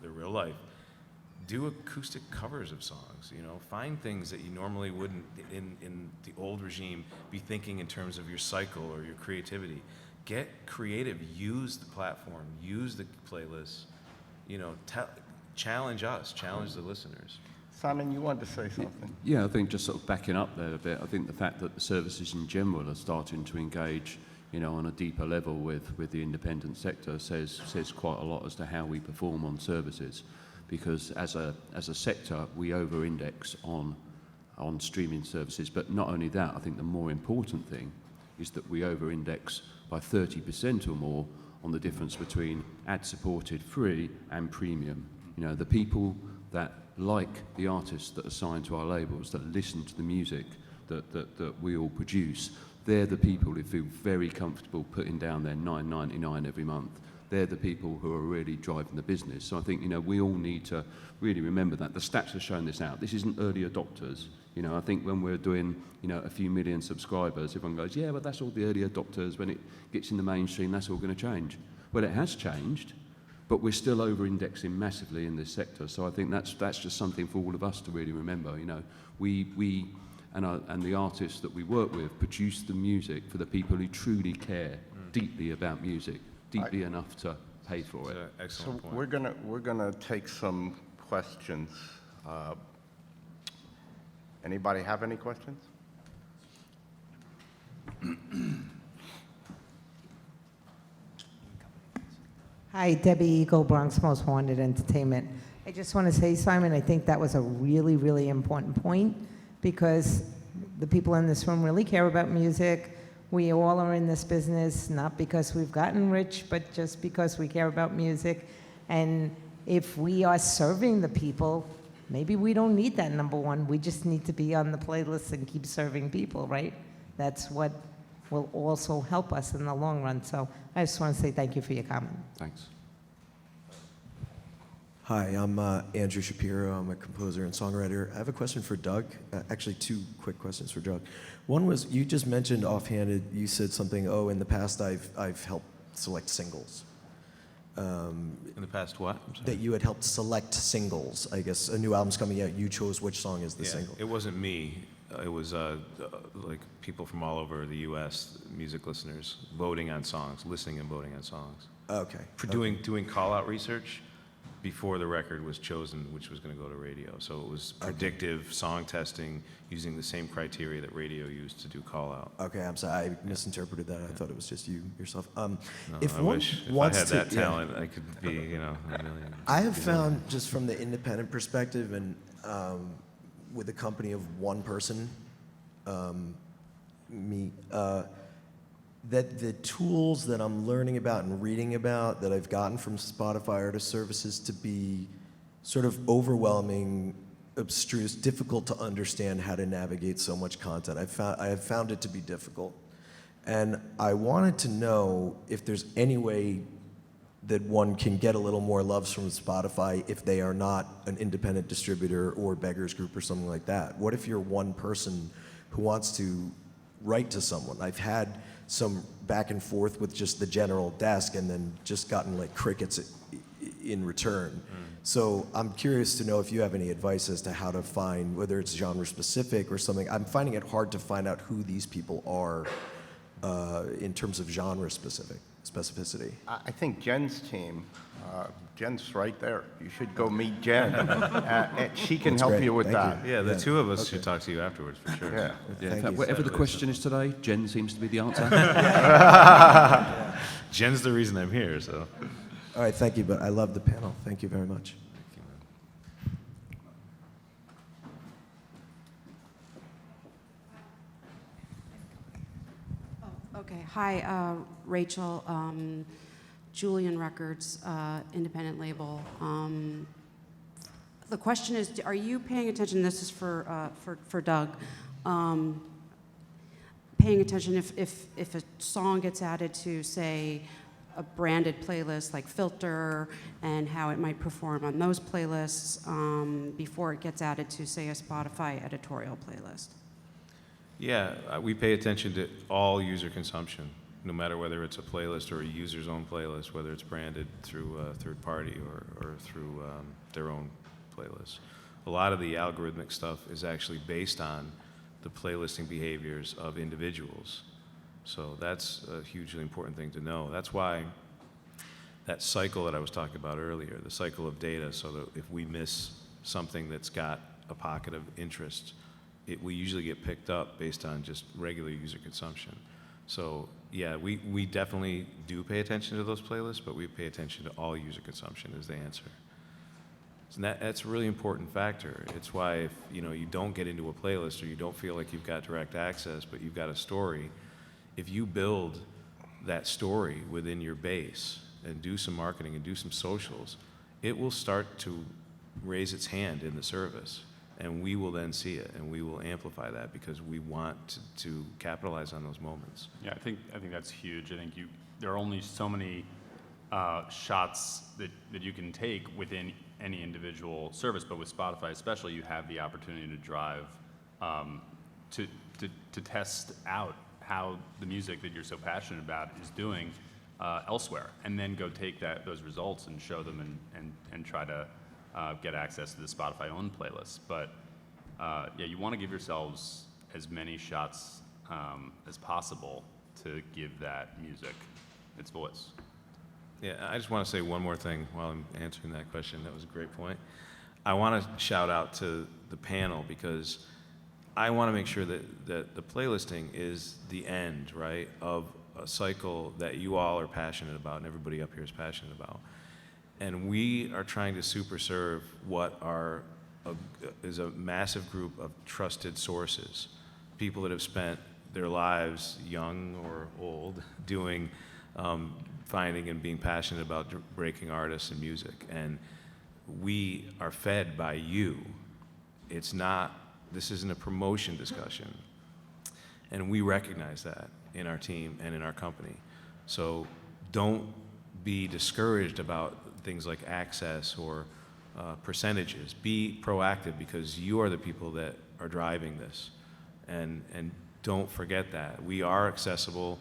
their real life. Do acoustic covers of songs, you know, find things that you normally wouldn't in the old regime be thinking in terms of your cycle or your creativity. Get creative, use the platform, use the playlists, you know, challenge us, challenge the listeners. Simon, you wanted to say something? Yeah, I think just sort of backing up there a bit, I think the fact that the services in general are starting to engage, you know, on a deeper level with the independent sector says quite a lot as to how we perform on services. Because as a sector, we over-index on streaming services. But not only that, I think the more important thing is that we over-index by 30% or more on the difference between ad-supported free and premium. You know, the people that like the artists that are signed to our labels, that listen to the music that we all produce, they're the people who feel very comfortable putting down their $9.99 every month. They're the people who are really driving the business. So I think, you know, we all need to really remember that. The stats are showing this out. This isn't early adopters. You know, I think when we're doing, you know, a few million subscribers, everyone goes, yeah, but that's all the early adopters. When it gets in the mainstream, that's all going to change. Well, it has changed, but we're still over-indexing massively in this sector. So I think that's just something for all of us to really remember. You know, we and the artists that we work with produce the music for the people who truly care deeply about music. Deeply enough to pay for it. Excellent point. We're gonna take some questions. Anybody have any questions? Hi, Debbie Eagle, Bronx Most Wanted Entertainment. I just want to say, Simon, I think that was a really, really important point because the people in this room really care about music. We all are in this business, not because we've gotten rich, but just because we care about music. And if we are serving the people, maybe we don't need that number one. We just need to be on the playlist and keep serving people, right? That's what will also help us in the long run. So I just want to say thank you for your comment. Thanks. Hi, I'm Andrew Shapiro. I'm a composer and songwriter. I have a question for Doug. Actually, two quick questions for Doug. One was, you just mentioned offhanded, you said something, oh, in the past I've helped select singles. In the past what? I'm sorry. That you had helped select singles. I guess a new album's coming out, you chose which song is the single. It wasn't me. It was like people from all over the U.S., music listeners, voting on songs, listening and voting on songs. Okay. Doing call-out research before the record was chosen, which was going to go to radio. So it was predictive song testing using the same criteria that radio used to do call-out. Okay, I'm sorry, I misinterpreted that. I thought it was just you yourself. No, if I one wish. If I wants had to, that talent, I could be, you know, a million. I have found, just from the independent perspective and with a company of one person, me, that the tools that I'm learning about and reading about that I've gotten from Spotify Artist Services to be sort of overwhelming, abstruse, difficult to understand how to navigate so much content. I have found it to be difficult. And I wanted to know if there's any way that one can get a little more loves from Spotify if they are not an independent distributor or Beggars Group or something like that. What if you're one person who wants to write to someone? I've had some back and forth with just the general desk and then just gotten like crickets in return. So I'm curious to know if you have any advice as to how to find, whether it's genre specific or something. I'm finding it hard to find out who these people are in terms of genre specificity. I think Jen's team, Jen's right there. You should go meet Jen. She can That's help great. you with Thank that. Yeah, the two of us should talk to you afterwards for sure. Yeah. Yeah, in Thank fact, you. whatever the question is today, Jen seems to be the answer. Jen's the reason I'm here, so. All right, thank you, but I love the panel. Thank you very much. Okay, hi, Rachel, Julian Records, independent label. The question is, are you paying attention, this is for Doug, paying attention if a song gets added to, say, a branded playlist like Filter and how it might perform on those playlists before it gets added to, say, a Spotify editorial playlist? Yeah, we pay attention to all user consumption. no matter whether it's a playlist or a user's own playlist, whether it's branded through a third party or through their own playlist. A lot of the algorithmic stuff is actually based on the playlisting behaviors of individuals. So that's a hugely important thing to know. That's why that cycle that I was talking about earlier, the cycle of data, so that if we miss something that's got a pocket of interest, we usually get picked up based on just regular user consumption. So yeah, we definitely do pay attention to those playlists, but we pay attention to all user consumption is the answer. And that's a really important factor. It's why if you don't get into a playlist or you don't feel like you've got direct access, but you've got a story, if you build that story within your base and do some marketing and do some socials, it will start to raise its hand in the service. And we will then see it, and we will amplify that because we want to capitalize on those moments. Yeah, I think that's huge. I think there are only so many shots that you can take within any individual service, but with Spotify especially, you have the opportunity to drive to test out how the music that you're so passionate about is doing elsewhere, and then go take those results and show them and try to get access to the Spotify owned playlist. But yeah, you want to give yourselves as many shots as possible to give that music its voice. Yeah, I just want to say one more thing while I'm answering that question. That was a great point. I want to shout out to the panel because I want to make sure that the playlisting is the end, right, of a cycle that you all are passionate about and everybody up here is passionate about. And we are trying to super serve what is a massive group of trusted sources, people that have spent their lives, young or old, doing, finding and being passionate about breaking artists and music. And we are fed by you. This isn't a promotion discussion. And we recognize that in our team and in our company. So don't be discouraged about things like access or percentages. Be proactive because you are the people that are driving this. And don't forget that. We are accessible.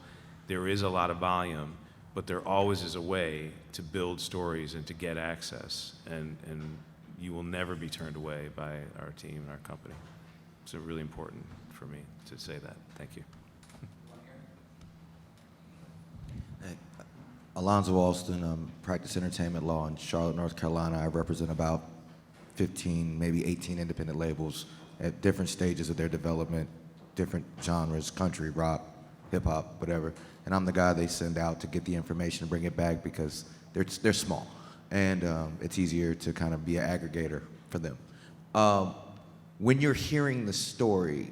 There is a lot of volume, but there always is a way to build stories and to get access. And you will never be turned away by our team and our company. It's really important for me to say that. Thank you. Alonzo Alston, practice entertainment law in Charlotte, North Carolina. I represent about 15, maybe 18 independent labels at different stages of their development, different genres, country, rock, hip hop, whatever. And I'm the guy they send out to get the information and bring it back because they're small. And it's easier to kind of be an aggregator for them. When you're hearing the story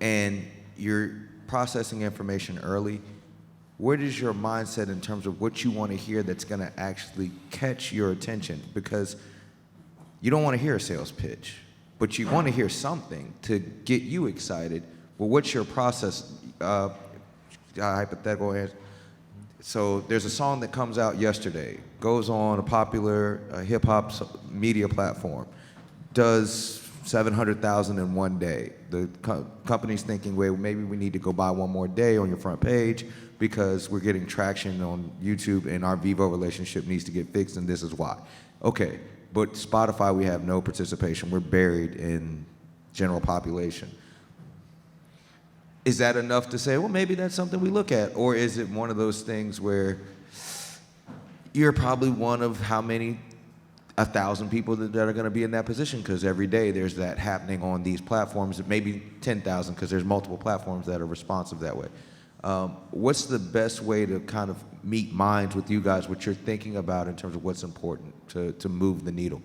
and you're processing information early, what is your mindset in terms of what you want to hear that's going to actually catch your attention? Because you don't want to hear a sales pitch, but you want to hear something to get you excited. Well, what's your process? Hypothetical answer. So there's a song that comes out yesterday, goes on a popular hip-hop media platform, does 700,000 in one day. The company's thinking, well, maybe we need to go buy one more day on your front page because we're getting traction on YouTube and our Vivo relationship needs to get fixed and this is why. Okay, but Spotify, we have no participation. We're buried in general population. Is that enough to say, well, maybe that's something we look at? Or is it one of those things where you're probably one of how many 1,000 people that are going to be in that position because every day there's that happening on these platforms, maybe 10,000 because there's multiple platforms that are responsive that way. What's the best way to kind of meet minds with you guys, what you're thinking about in terms of what's important to move the needle?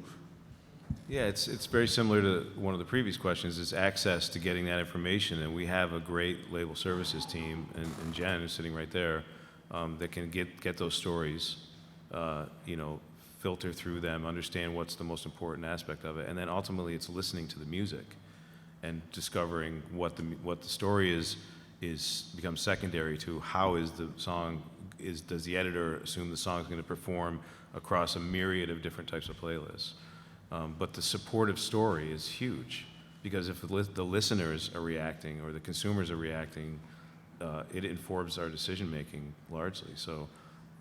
Yeah, it's very similar to one of the previous questions, is access to getting that information. And we have a great label services team, and Jen is sitting right there, that can get those stories, filter through them, understand what's the most important aspect of it. And then ultimately it's listening to the music and discovering what the story is becomes secondary to how is the song, does the editor assume the song is going to perform across a myriad of different types of playlists. But the supportive story is huge because if the listeners are reacting or the consumers are reacting, it informs our decision-making largely. So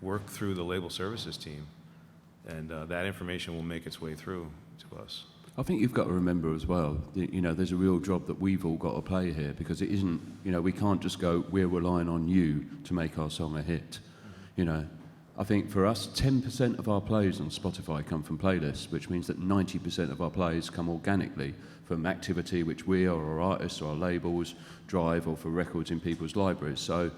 work through the label services team, and that information will make its way through to us. I think you've got to remember as well, that, there's a real job that we've all got to play here, because it isn't, we can't just go, we're relying on you to make our song a hit. I think for us, 10% of our plays on Spotify come from playlists, which means that 90% of our plays come organically from activity which we or our artists or our labels drive, or for records in people's libraries. So,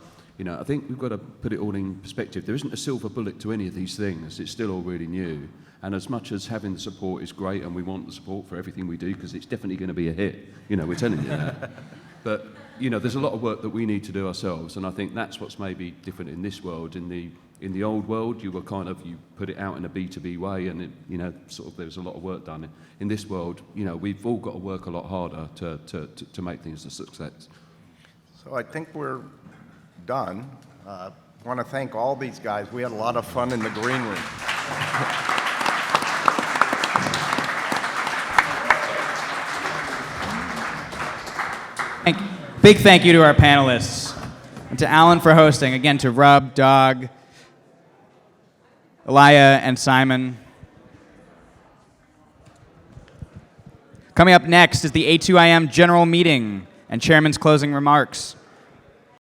I think we've got to put it all in perspective. There isn't a silver bullet to any of these things. It's still all really new. And as much as having the support is great, and we want the support for everything we do, because it's definitely going to be a hit, we're telling you that. But, there's a lot of work that we need to do ourselves, and I think that's what's maybe different in this world. In the old world, you put it out in a B2B way, and there was a lot of work done. In this world, we've all got to work a lot harder to make things a success. So I think we're done. I want to thank all these guys. We had a lot of fun in the green room. Big thank you to our panelists, and to Alan for hosting. Again, to Rob, Dog, Eliah, and Simon. Coming up next is the A2IM general meeting and chairman's closing remarks.